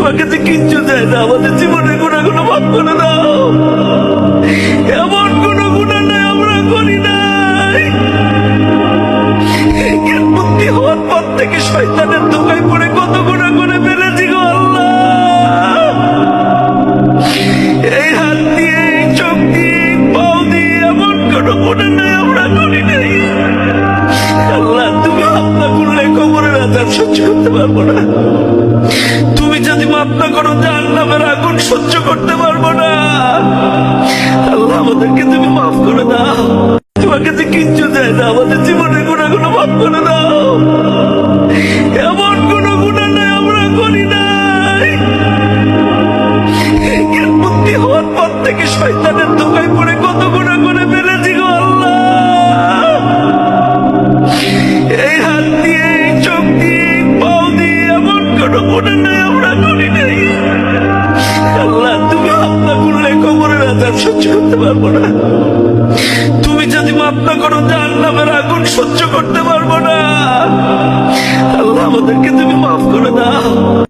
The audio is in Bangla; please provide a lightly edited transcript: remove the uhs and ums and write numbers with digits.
তোমার কাছে কিচ্ছু চাই না, আমাদের জীবনের গুণাগুলো মাফ করে দাও। এমন কোন গুণা নাই আমরা করি নাই। বুদ্ধি হওয়ার পর থেকে শয়তানের ধোঁকায় পড়ে কত গুণা করে ফেলেছি গো আল্লাহ। এই হাত দিয়ে, এই চোখ দিয়ে, এই পাও দিয়ে এমন কোন গুণা নাই আমরা করি নাই। আল্লাহ, তুমি মাফ না করলে কবরের আযাব সহ্য করতে পারবো না। তুমি যদি মাফ না করো জাহান্নামের আগুন সহ্য করতে পারবো না। আল্লাহ, আমাদেরকে তুমি মাফ করে দাও। তোমার কাছে কিচ্ছু চাই না, আমাদের জীবনের গুণাগুলো মাফ করে দাও। এমন কোন গুণা নাই আমরা করি নাই। বুদ্ধি হওয়ার পর থেকে শয়তানের ধোঁকায় পড়ে কত গুণা করে ফেলেছি গো আল্লাহ। এই হাত দিয়ে, এই চোখ দিয়ে, এই পাও দিয়ে এমন কোন গুণা নাই আমরা করি নাই। আল্লাহ, তুমি মাফ না করলে কবরের আযাব সহ্য করতে পারবো না। তুমি যদি মাফ না করো জাহান্নামের আগুন সহ্য করতে পারবো না। আল্লাহ, আমাদেরকে তুমি মাফ করে দাও।